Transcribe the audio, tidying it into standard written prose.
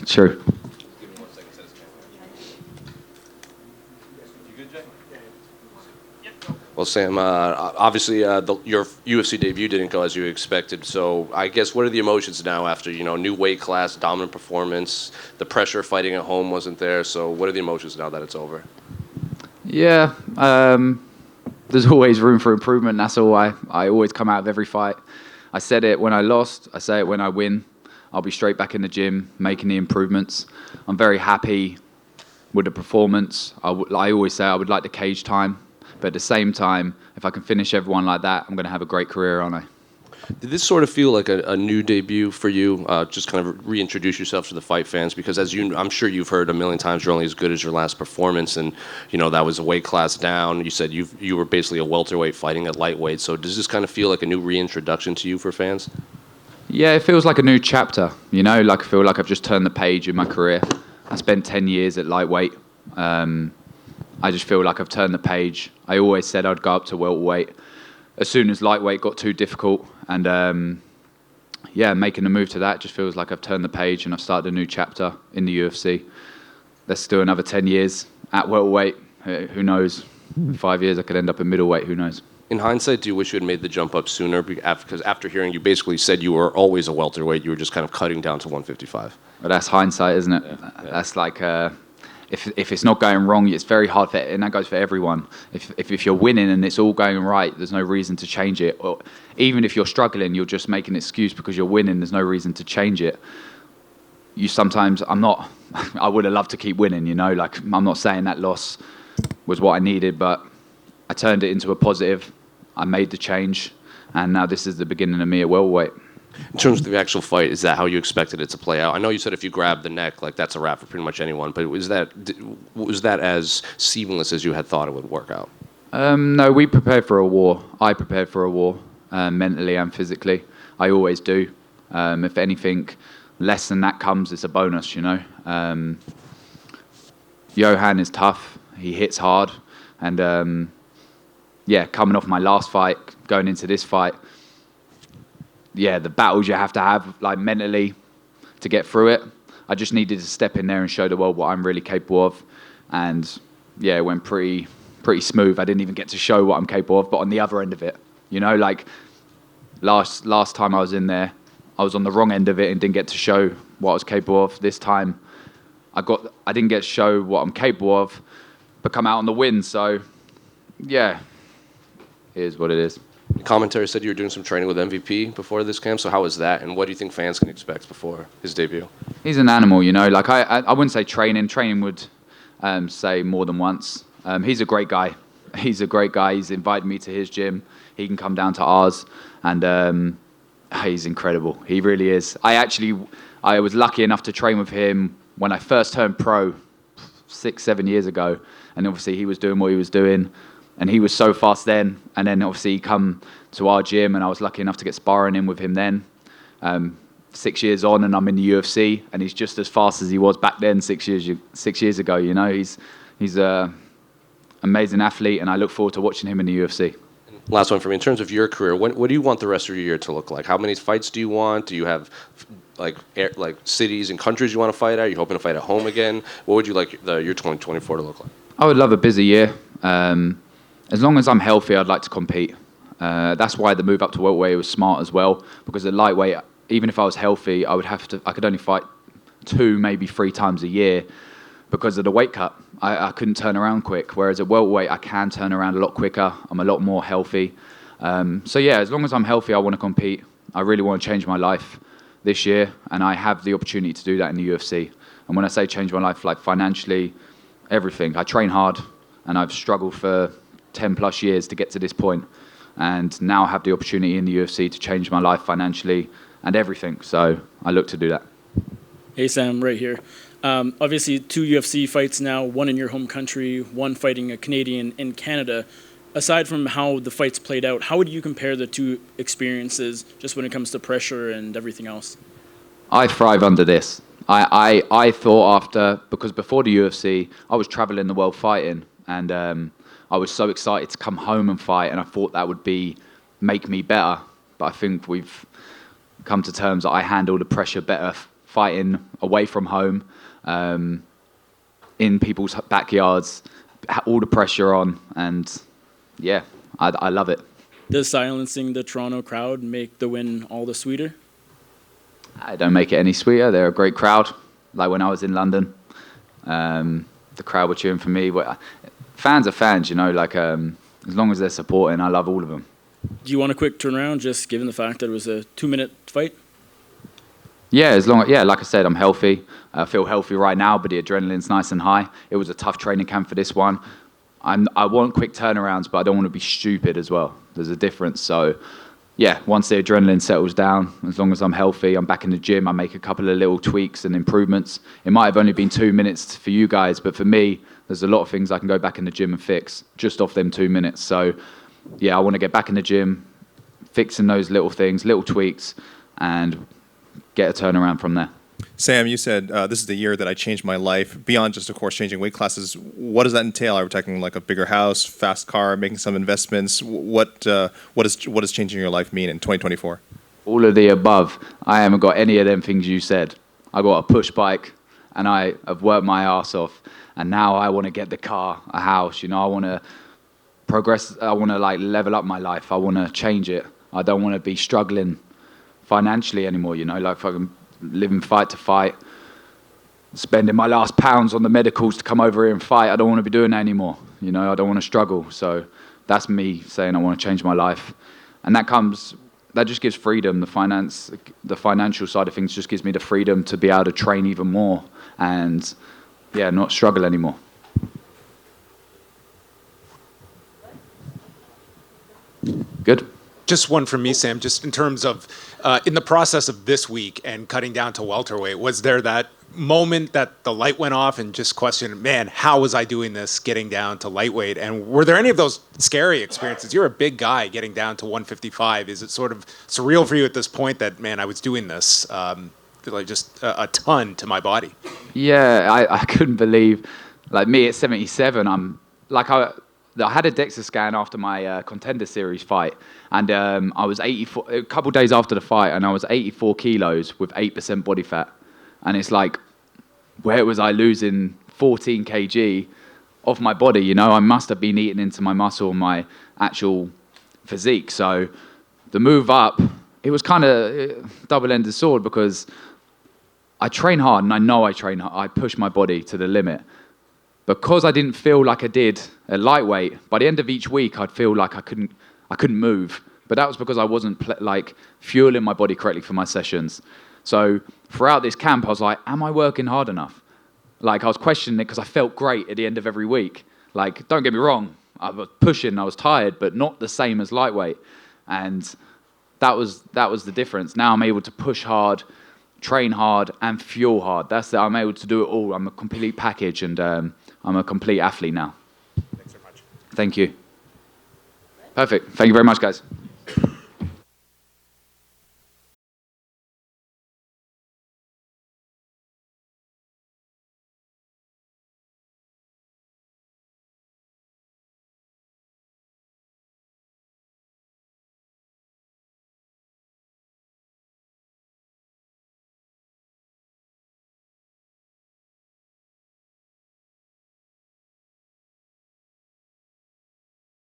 True. Well, Sam, obviously your UFC debut didn't go as you expected. So I guess what are the emotions now after new weight class, dominant performance, the pressure fighting at home wasn't there. So what are the emotions now that it's over? Yeah, there's always room for improvement. That's all I always come out of every fight. I said it when I lost. I say it when I win. I'll be straight back in the gym, making the improvements. I'm very happy with the performance. I always say I would like the cage time. But at the same time, if I can finish everyone like that, I'm going to have a great career, aren't I? Did this sort of feel like a new debut for you? Just kind of reintroduce yourself to the fight fans because, I'm sure you've heard a million times, you're only as good as your last performance, and that was a weight class down. You said you were basically a welterweight fighting at lightweight. So does this kind of feel like a new reintroduction to you for fans? Yeah, it feels like a new chapter. Like I feel like I've just turned the page in my career. I spent 10 years at lightweight. I just feel like I've turned the page. I always said I'd go up to welterweight as soon as lightweight got too difficult. And making the move to that just feels like I've turned the page and I've started a new chapter in the UFC. Let's do another 10 years at welterweight. Who knows? In 5 years I could end up in middleweight. Who knows? In hindsight, do you wish you had made the jump up sooner? Because after hearing you basically said you were always a welterweight, you were just kind of cutting down to 155. But that's hindsight, isn't it? Yeah. That's like... If it's not going wrong, it's very hard for, and that goes for everyone. If you're winning and it's all going right, there's no reason to change it. Or even if you're struggling, you'll just make an excuse because you're winning. There's no reason to change it. I would have loved to keep winning, like I'm not saying that loss was what I needed, but I turned it into a positive. I made the change, and now this is the beginning of me at welterweight. In terms of the actual fight, is that how you expected it to play out? I know you said if you grab the neck, like that's a wrap for pretty much anyone, but was that as seamless as you had thought it would work out? No, we prepared for a war. I prepared for a war, mentally and physically. I always do. If anything less than that comes, it's a bonus, Yohan is tough. He hits hard. And, coming off my last fight, going into this fight, the battles you have to have, like mentally, to get through it. I just needed to step in there and show the world what I'm really capable of. And, it went pretty smooth. I didn't even get to show what I'm capable of, but on the other end of it, like last time I was in there, I was on the wrong end of it and didn't get to show what I was capable of. This time, I didn't get to show what I'm capable of, but come out on the win. So, it is what it is. The commentary said you were doing some training with MVP before this camp, so how was that, and what do you think fans can expect before his debut? He's an animal, like I wouldn't say training. Training would say more than once. He's a great guy. He's invited me to his gym. He can come down to ours, and he's incredible. He really is. I was lucky enough to train with him when I first turned pro 6-7 years ago, and obviously he was doing what he was doing. And he was so fast then, and then obviously he come to our gym, and I was lucky enough to get sparring in with him then. 6 years on, and I'm in the UFC, and he's just as fast as he was back then 6 years ago. He's an amazing athlete, and I look forward to watching him in the UFC. Last one for me. In terms of your career, what do you want the rest of your year to look like? How many fights do you want? Do you have like cities and countries you want to fight at? Are you hoping to fight at home again? What would you like your 2024 to look like? I would love a busy year. As long as I'm healthy, I'd like to compete. That's why the move up to welterweight was smart as well, because at lightweight, even if I was healthy, I could only fight 2, maybe 3 times a year because of the weight cut. I couldn't turn around quick, whereas at welterweight, I can turn around a lot quicker. I'm a lot more healthy. As long as I'm healthy, I want to compete. I really want to change my life this year, and I have the opportunity to do that in the UFC. And when I say change my life, like financially, everything. I train hard, and I've struggled for 10 plus years to get to this point, and now I have the opportunity in the UFC to change my life financially and everything, so I look to do that. Hey Sam, right here. Obviously 2 UFC fights now, one in your home country, one fighting a Canadian in Canada. Aside from how the fights played out, how would you compare the 2 experiences just when it comes to pressure and everything else? I thrive under this. I thought because before the UFC, I was traveling the world fighting, and I was so excited to come home and fight, and I thought that would make me better. But I think we've come to terms that I handle the pressure better fighting away from home, in people's backyards, all the pressure on, and yeah, I love it. Does silencing the Toronto crowd make the win all the sweeter? I don't make it any sweeter. They're a great crowd. Like when I was in London, the crowd were cheering for me. Fans are fans, you know, like as long as they're supporting, I love all of them. Do you want a quick turnaround, just given the fact that it was a 2-minute fight? Yeah, like I said, I'm healthy. I feel healthy right now, but the adrenaline's nice and high. It was a tough training camp for this one. I want quick turnarounds, but I don't want to be stupid as well. There's a difference. So, yeah, once the adrenaline settles down, as long as I'm healthy, I'm back in the gym, I make a couple of little tweaks and improvements. It might have only been 2 minutes for you guys, but for me, there's a lot of things I can go back in the gym and fix just off them 2 minutes. So, yeah, I want to get back in the gym, fixing those little things, little tweaks, and get a turnaround from there. Sam, you said this is the year that I changed my life. Beyond just, of course, changing weight classes, what does that entail? Are we talking like a bigger house, fast car, making some investments? What does changing your life mean in 2024? All of the above. I haven't got any of them things you said. I got a push bike, and I have worked my ass off. And now I want to get the car, a house. You know, I want to progress. I want to like level up my life. I want to change it. I don't want to be struggling financially anymore. You know, like fucking living fight to fight, spending my last pounds on the medicals to come over here and fight. I don't want to be doing that anymore. You know, I don't want to struggle. So that's me saying I want to change my life, and that just gives freedom. The financial side of things just gives me the freedom to be able to train even more and yeah, not struggle anymore. Good. Just one from me, Sam. Just in terms of, in the process of this week and cutting down to welterweight, was there that moment that the light went off and just questioned, man, how was I doing this getting down to lightweight? And were there any of those scary experiences? You're a big guy getting down to 155. Is it sort of surreal for you at this point that, man, I was doing this like just a ton to my body? Yeah, I couldn't believe, like me at 77, I had a DEXA scan after my Contender Series fight, and I was 84, a couple days after the fight, and I was 84 kilos with 8% body fat. And it's like, where was I losing 14 kg off my body? You know, I must have been eating into my muscle, my actual physique. So the move up, it was kind of double-ended sword because I train hard, and I know I train hard. I push my body to the limit. Because I didn't feel like I did at lightweight, by the end of each week, I'd feel like I couldn't move. But that was because I wasn't fueling my body correctly for my sessions. So throughout this camp, I was like, am I working hard enough? Like I was questioning it because I felt great at the end of every week. Like, don't get me wrong, I was pushing, I was tired, but not the same as lightweight. And that was the difference. Now I'm able to push hard, train hard, and fuel hard. I'm able to do it all. I'm a complete package, and I'm a complete athlete now. Thanks so much. Thank you. Perfect. Thank you very much, guys.